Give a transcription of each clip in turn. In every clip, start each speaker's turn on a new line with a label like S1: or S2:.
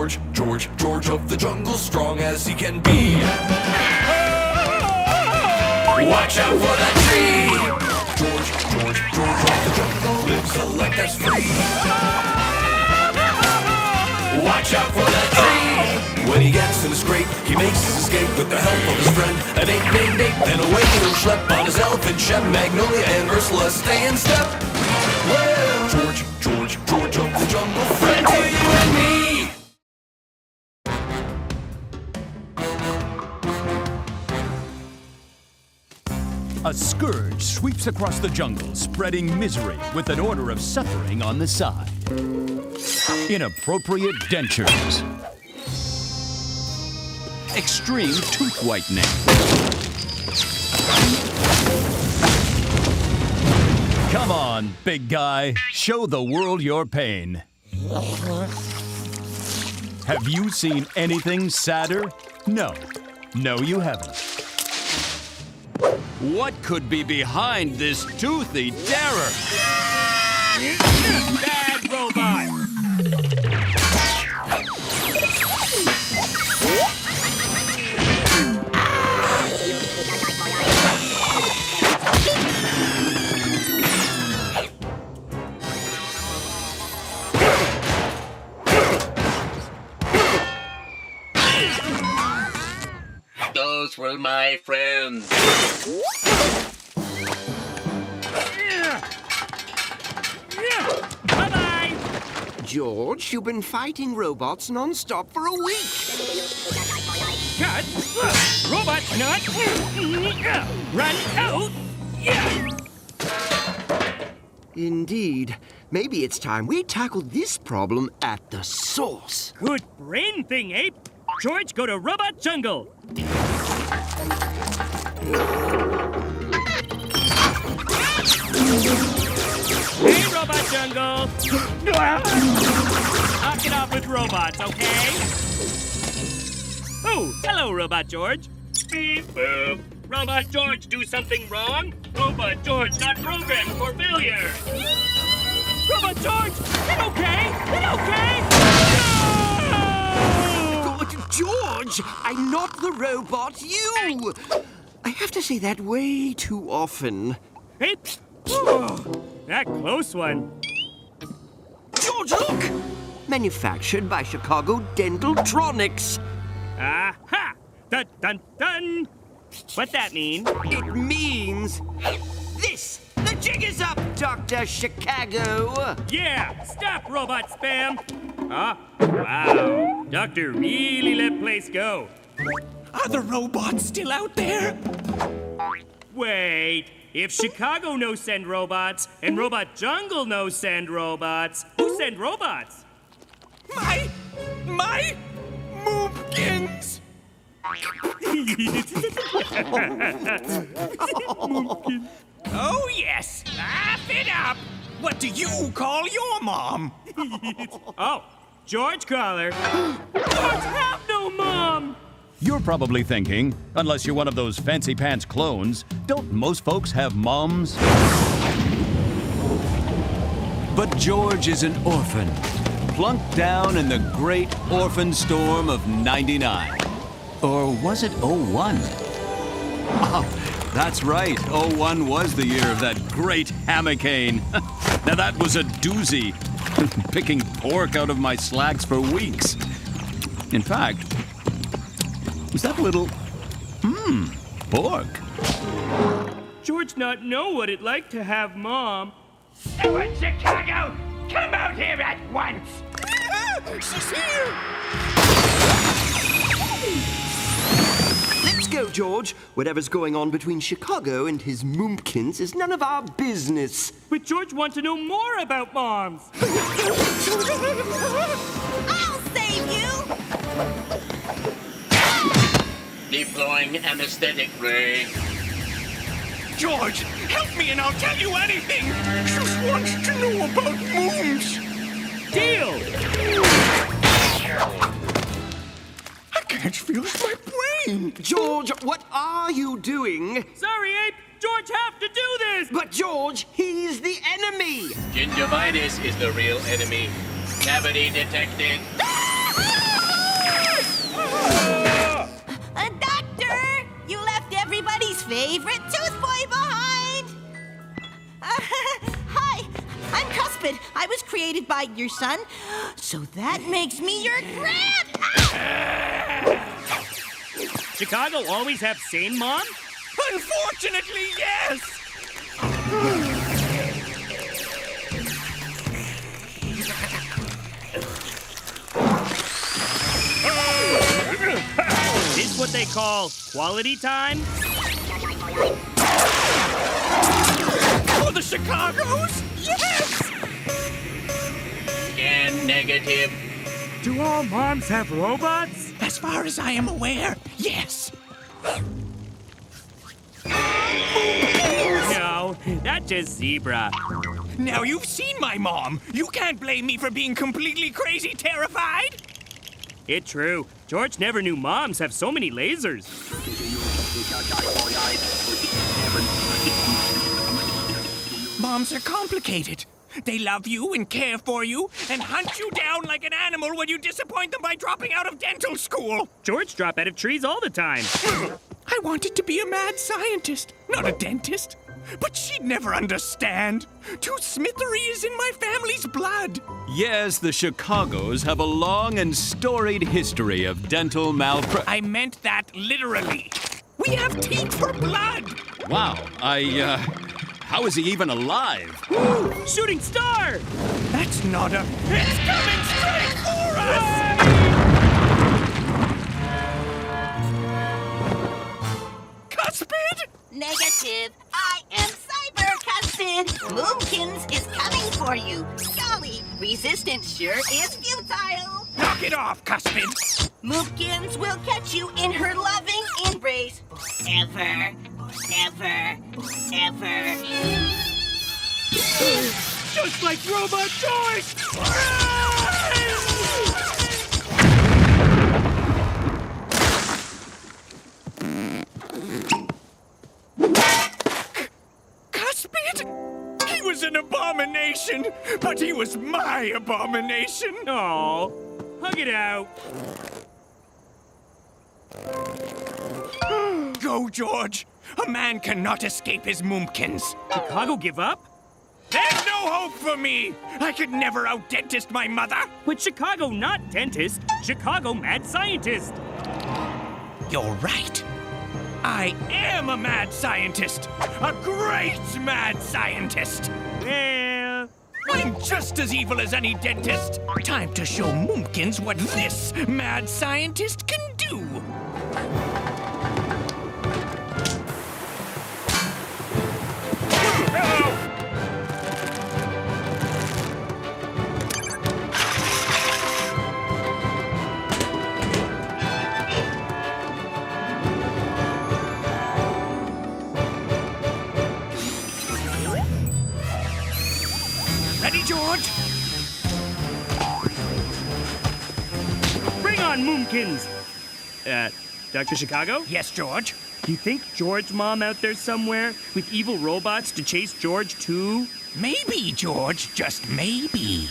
S1: George of the jungle, strong as he can be. Watch out for that tree! George of the jungle lives a life that's free. Watch out for that tree! When he gets in a scrape, he makes his escape with the help of his friend, an ape named Ape. Then away he'll schlep on his elephant shep. Magnolia and Ursula stay in step. Well, George of the jungle, friend to you and me.
S2: A scourge sweeps across the jungle, spreading misery with an order of suffering on the side. Inappropriate dentures. Extreme tooth whitening. Come on, big guy. Show the world your pain. Have you seen anything sadder? No, you haven't. What could be behind this toothy terror?
S3: Bad robot!
S4: Those were my friends.
S3: Bye-bye!
S5: George, you've been fighting robots non-stop for a week.
S3: Cut! Robot not! Run out!
S5: Indeed. Maybe it's time we tackled this problem at the source.
S3: Good brain thing, Ape! George, go to Robot Jungle! Hey, Robot Jungle! Knock it off with robots, okay? Oh, hello, Robot George. Beep boop. Robot George do something wrong? Robot George not programmed for failure. Robot George, it okay? It okay? No!
S5: George, I'm not the robot, you! I have to say that way too often.
S3: Hey, that close one.
S5: George, look! Manufactured by Chicago Dentaltronics.
S3: Aha! Dun dun dun! What that mean?
S5: It means this! The jig is up, Dr. Chicago!
S3: Yeah! Stop, robot spam! Ah, wow. Doctor really let place go.
S6: Are the robots still out there?
S3: Wait. If Chicago no send robots, and Robot Jungle no send robots, who send robots?
S6: My moopkins! Oh, yes. Laugh it up. What do you call your mom?
S3: Oh, George Caller. George have no mom!
S2: You're probably thinking, unless you're one of those fancy pants clones, don't most folks have moms? But George is an orphan, plunked down in the great orphan storm of '99. Or was it '01? Oh, that's right, '01 was the year of that great hammockane. Now that was a doozy, picking pork out of my slacks for weeks. In fact, was that little, pork?
S3: George not know what it like to have mom.
S7: Someone, Chicago! Come out here at once!
S6: She's here!
S5: Let's go, George. Whatever's going on between Chicago and his moompkins is none of our business.
S3: But George wants to know more about moms.
S8: I'll save you!
S4: Deploying anesthetic ray.
S6: George, help me and I'll tell you anything. Just wants to know about mooms.
S3: Deal!
S6: I can't feel my brain.
S5: George, what are you doing?
S3: Sorry, Ape. George have to do this.
S5: But George, he's the enemy.
S4: Gingivitis is the real enemy. Cavity detected.
S8: stupid. I was created by your son, so that makes me your grand.
S3: Chicago always have sane mom?
S6: Unfortunately, yes!
S3: This what they call quality time?
S6: For the Chicagos? Yes!
S4: And negative.
S3: Do all moms have robots?
S6: As far as I am aware, yes.
S3: No, that's just zebra.
S6: Now you've seen my mom. You can't blame me for being completely crazy terrified.
S3: It's true. George never knew moms have so many lasers.
S6: Moms are complicated. They love you and care for you and hunt you down like an animal when you disappoint them by dropping out of dental school.
S3: George drop out of trees all the time.
S6: I wanted to be a mad scientist, not a dentist. But she'd never understand. Tooth smithery is in my family's blood.
S2: Yes, the Chicagos have a long and storied history of dental malpractice.
S6: I meant that literally. We have teeth for blood.
S2: Wow, how is he even alive?
S3: Ooh, shooting star!
S6: That's not a... It's coming straight for us! Cuspid?
S8: Negative. I am cyber-cuspid. Moomkins is coming for you. Golly, resistance sure is futile.
S6: Knock it off, Cuspid.
S8: Moomkins will catch you in her loving embrace. Ever, ever, ever.
S3: Just like Robot George!
S6: Cuspid? He was an abomination, but he was my abomination.
S3: Aw, hug it out.
S6: Go, George. A man cannot escape his Moomkins.
S3: Chicago give up?
S6: There's no hope for me. I could never out-dentist my mother.
S3: But Chicago not dentist, Chicago mad scientist.
S6: You're right. I am a mad scientist. A great mad scientist.
S3: Well,
S6: I'm just as evil as any dentist. Time to show Moomkins what this mad scientist can do. Ready, George?
S3: bring on Moomkins! Dr. Chicago?
S6: Yes, George.
S3: You think George mom out there somewhere with evil robots to chase George too?
S6: Maybe, George. Just maybe.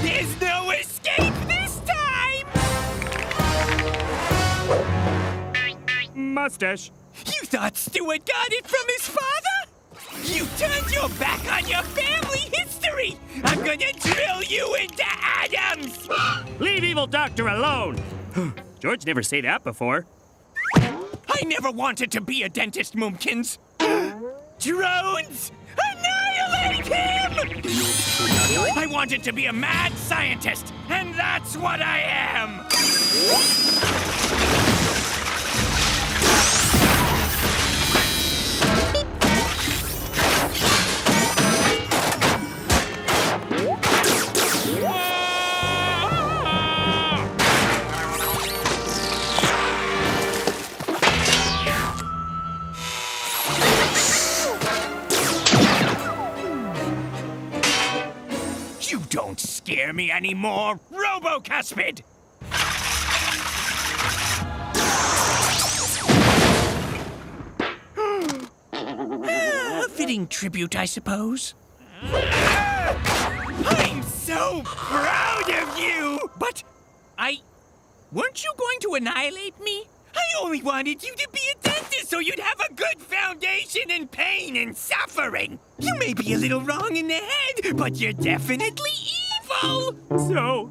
S6: There's no escape this time!
S3: Mustache.
S6: You thought Stuart got it from his father? You turned your back on your family history! I'm gonna drill you into atoms!
S3: Leave evil doctor alone! George never say that before.
S6: I never wanted to be a dentist, Moomkins. Drones! Annihilate him! I wanted to be a mad scientist, and that's what I am! You don't scare me anymore, Robo-Cuspid! A fitting tribute, I suppose. I'm so proud of you! But weren't you going to annihilate me? I only wanted you to be a dentist so you'd have a good foundation in pain and suffering. You may be a little wrong in the head, but you're definitely evil.
S3: So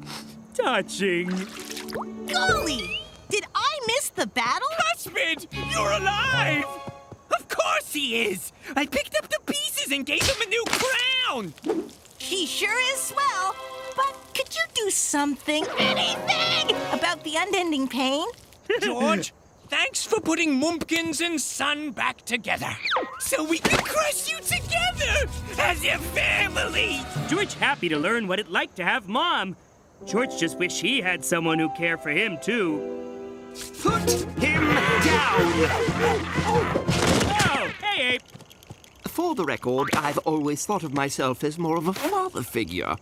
S3: touching.
S8: Golly! Did I miss the battle?
S6: Husband, you're alive! Of course he is! I picked up the pieces and gave him a new crown!
S8: He sure is swell. But could you do something, anything, about the unending pain?
S6: George, thanks for putting Mumpkins and Son back together. So we can crush you together as a family!
S3: George happy to learn what it like to have Mom. George just wish he had someone who care for him, too.
S5: Put him down!
S3: Oh, hey, Ape.
S5: For the record, I've always thought of myself as more of a father figure.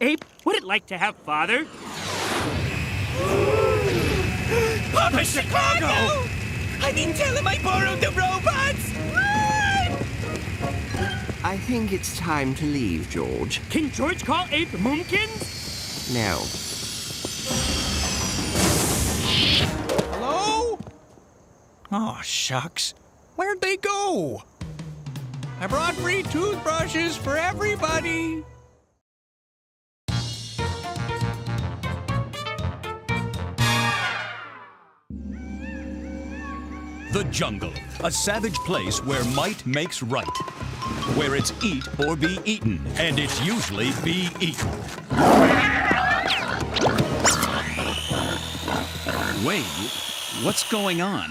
S3: Ape, what it like to have father?
S6: Papa Chicago! I didn't tell him I borrowed the robots! Run!
S5: I think it's time to leave, George.
S3: Can George call Ape Mumpkins?
S5: Now,
S6: Hello? Oh, shucks. Where'd they go? I brought free toothbrushes for everybody.
S2: The jungle, a savage place where might makes right. Where it's eat or be eaten, and it's usually be eaten. Wait, what's going on?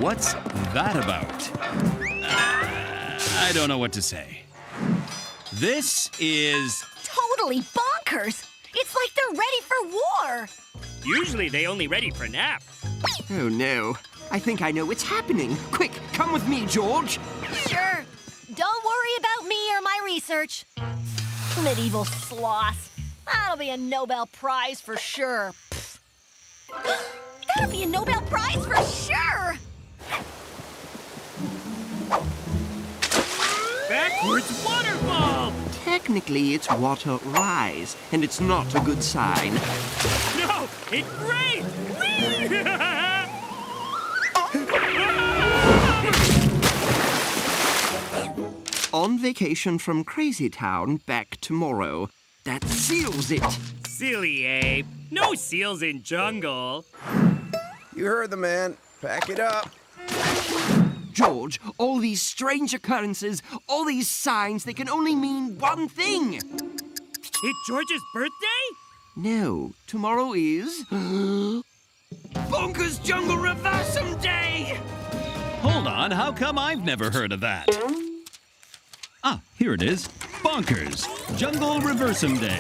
S2: What's that about? I don't know what to say. This is...
S8: Totally bonkers! It's like they're ready for war!
S3: Usually they only ready for nap.
S5: oh no. I think I know what's happening. Quick, come with me, George.
S9: Sure. Don't worry about me or my research. Medieval sloth. That'll be a Nobel Prize for sure.
S8: That'll be a Nobel Prize for sure!
S3: Backwards waterfall!
S5: Technically, it's water rise, and it's not a good sign.
S3: No, it rained!
S5: On vacation from Crazy Town, back tomorrow. That seals it.
S3: Silly Ape. No seals in jungle.
S10: You heard the man. Pack it up.
S5: George, all these strange occurrences, all these signs, they can only mean one thing.
S3: It's George's birthday?
S5: No, tomorrow is... Bonkers Jungle Reversum Day!
S2: Hold on, how come I've never heard of that? Ah, here it is. Bonkers, Jungle Reversum Day.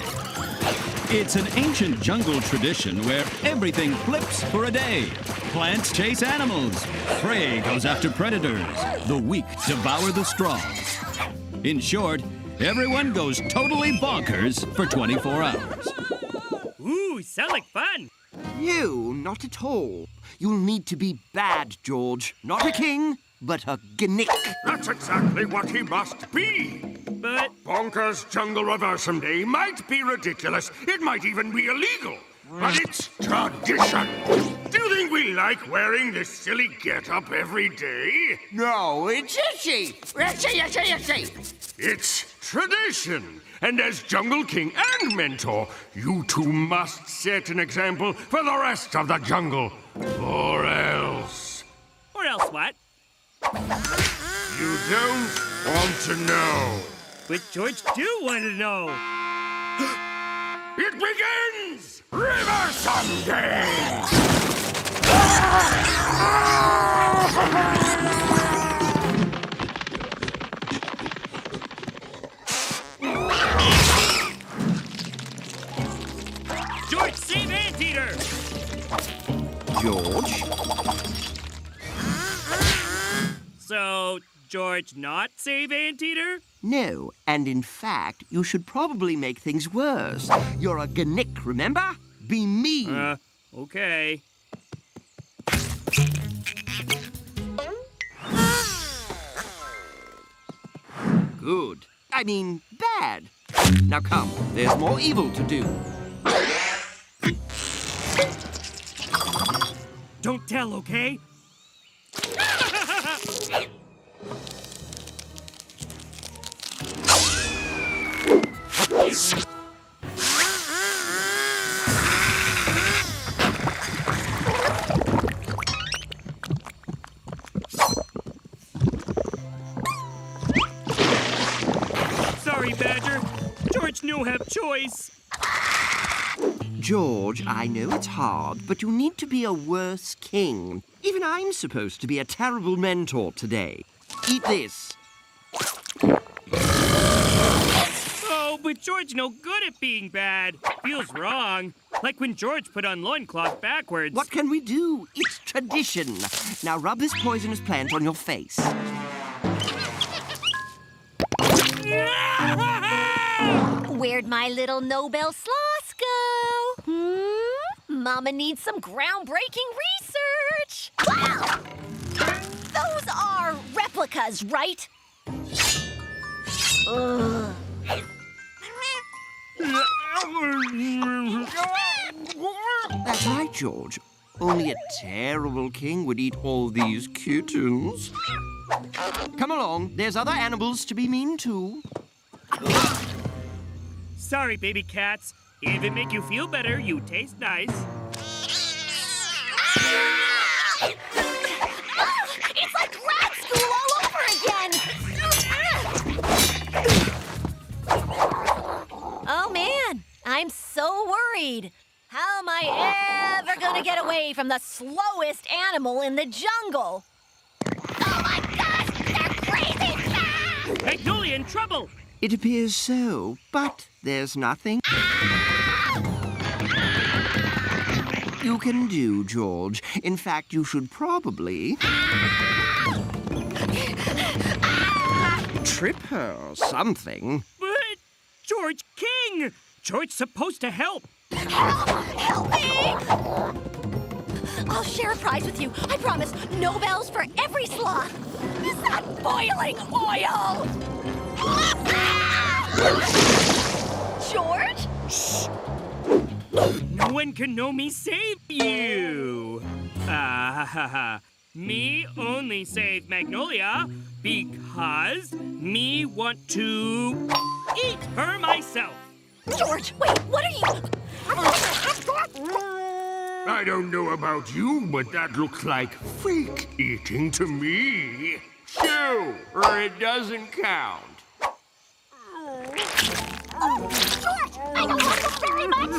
S2: It's an ancient jungle tradition where everything flips for a day. Plants chase animals. Prey goes after predators. The weak devour the strong. In short, everyone goes totally bonkers for 24 hours.
S3: Ooh, sound like fun.
S5: No, not at all. You'll need to be bad, George. Not a king, but a gnick.
S11: That's exactly what he must be.
S3: But
S11: Bonkers Jungle Reversum Day might be ridiculous. It might even be illegal. But it's tradition. Do you think we like wearing this silly get-up every day?
S5: No, it's itchy.
S11: It's tradition. And as Jungle King and Mentor, you two must set an example for the rest of the jungle. Or else...
S3: Or else what?
S11: You don't want to know.
S3: But George do want to know.
S11: It begins! Reversum Day!
S3: George, save Anteater!
S5: George?
S3: So, George not save Anteater?
S5: No, and in fact, you should probably make things worse. You're a gnick, remember? Be mean.
S3: Okay.
S5: Good. I mean, bad. Now come, there's more evil to do.
S3: Don't tell, okay? Sorry, Badger. George no have choice.
S5: George, I know it's hard, but you need to be a worse king. Even I'm supposed to be a terrible mentor today. Eat this.
S3: Oh, but George no good at being bad. Feels wrong. Like when George put on loincloth backwards.
S5: What can we do? It's tradition. Now rub this poisonous plant on your face.
S9: Where'd my little Nobel sloths go? Mama needs some groundbreaking research. Wow! Those are replicas, right? Ugh.
S5: That's right, George. Only a terrible king would eat all these kittens. Come along, there's other animals to be mean to.
S3: Sorry, baby cats. If it make you feel better, you taste nice.
S9: It's like grad school all over again! Oh, man. I'm so worried. How am I ever gonna get away from the slowest animal in the jungle? Oh, my gosh! They're crazy fast!
S3: Magnolia in trouble!
S5: It appears so, but there's nothing you can do, George. In fact, you should probably trip her or something.
S3: But George King! George's supposed to help.
S9: Help me! I'll share a prize with you. I promise. No bells for every sloth. Is that boiling oil? George?
S3: Shh. No one can know me save you. Me only save Magnolia because me want to eat her myself.
S9: George, wait, what are you...
S11: I don't know about you, but that looks like fake eating to me.
S10: Chew, or it doesn't count.
S9: Oh, George, I don't like this very much.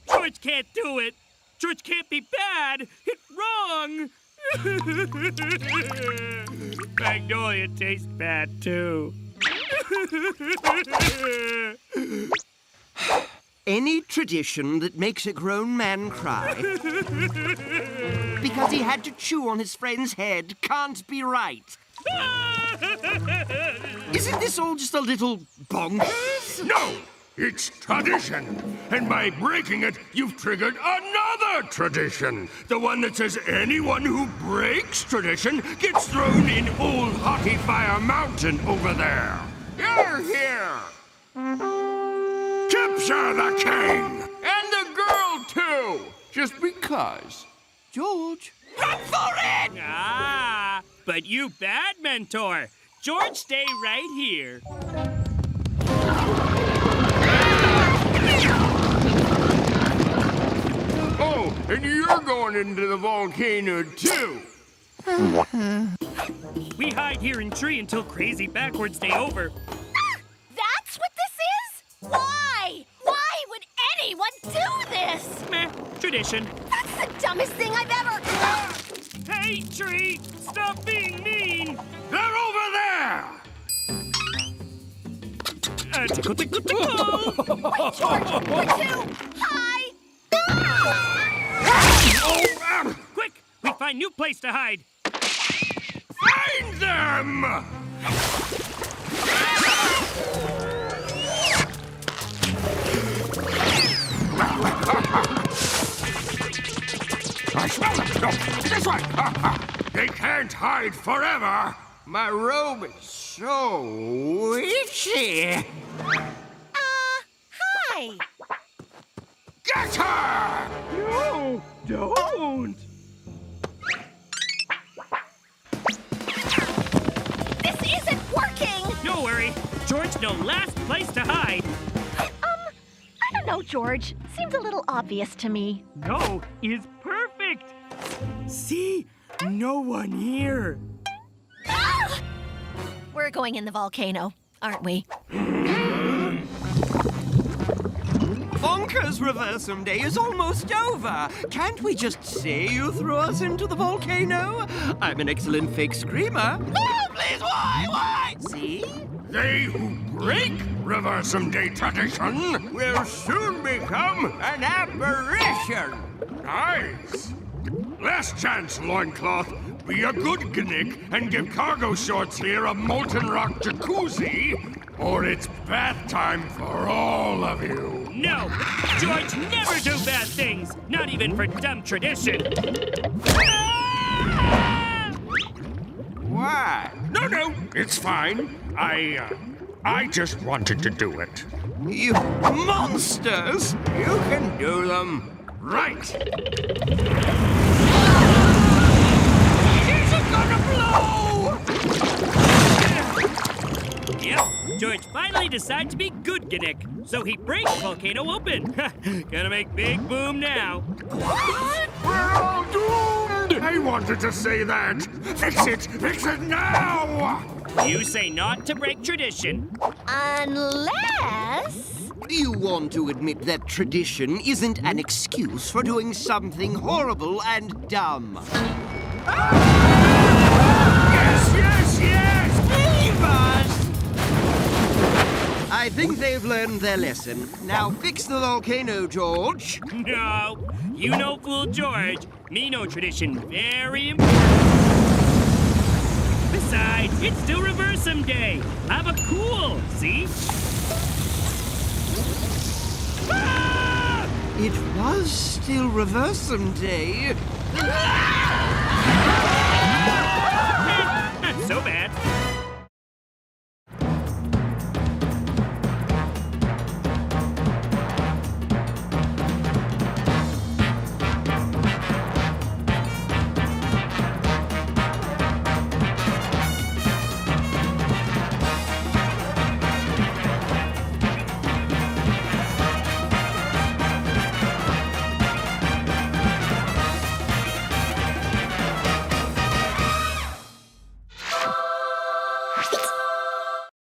S3: George can't do it. George can't be bad. It's wrong. Magnolia tastes bad, too.
S5: Any tradition that makes a grown man cry because he had to chew on his friend's head can't be right. Isn't this all just a little bonkers?
S11: No! It's tradition! And by breaking it, you've triggered another tradition! The one that says anyone who breaks tradition gets thrown in old Hottie Fire Mountain over there!
S10: You're here!
S11: Tipsy the king!
S10: And the girl, too! Just because.
S5: George?
S6: Run for it!
S3: Ah, but you bad mentor. George, stay right here.
S10: Oh, and you're going into the volcano, too!
S3: We hide here in tree until crazy backwards day over.
S9: That's what this is? Why? Why would anyone do this?
S3: Meh, tradition.
S9: That's the dumbest thing I've ever...
S3: Hey, tree, stop being mean.
S11: They're over there!
S3: Tickle, tickle, tickle.
S9: Wait, George, we're too high.
S3: Quick, we find new place to hide.
S11: Find them! I smell them! No, this way! They can't hide forever!
S10: My robe is so itchy.
S9: Hi.
S11: Get her!
S3: No, don't!
S9: This isn't working!
S3: Don't worry. George no last place to hide.
S9: I don't know, George. Seems a little obvious to me.
S3: No is perfect. See? No one here.
S9: Ah! We're going in the volcano, aren't we?
S5: Bonkers Reversum Day is almost over. Can't we just say you threw us into the volcano? I'm an excellent fake screamer. No, please, why? See?
S11: They who break Reversum Day tradition will soon become an apparition. Nice. Last chance, loincloth. Be a good gnick and give cargo shorts here a molten rock jacuzzi, or it's bath time for all of you.
S3: No! George never do bad things! Not even for dumb tradition!
S11: Why? No, it's fine. I just wanted to do it.
S5: You monsters!
S11: You can do them. Right.
S5: Is it gonna blow?
S3: Yep, George finally decided to be good Gnick, so he breaks the volcano open. Gonna make big boom now.
S11: What? We're all doomed! I wanted to say that. Fix it now!
S3: You say not to break tradition.
S9: Unless...
S5: You want to admit that tradition isn't an excuse for doing something horrible and dumb.
S11: Yes!
S5: Leave us! I think they've learned their lesson. Now fix the volcano, George.
S3: No, you no fool George. Me no tradition very important. Besides, it's still Reversum Day. Have a cool, see? Ah!
S5: It was still Reversum Day.
S3: Not so bad.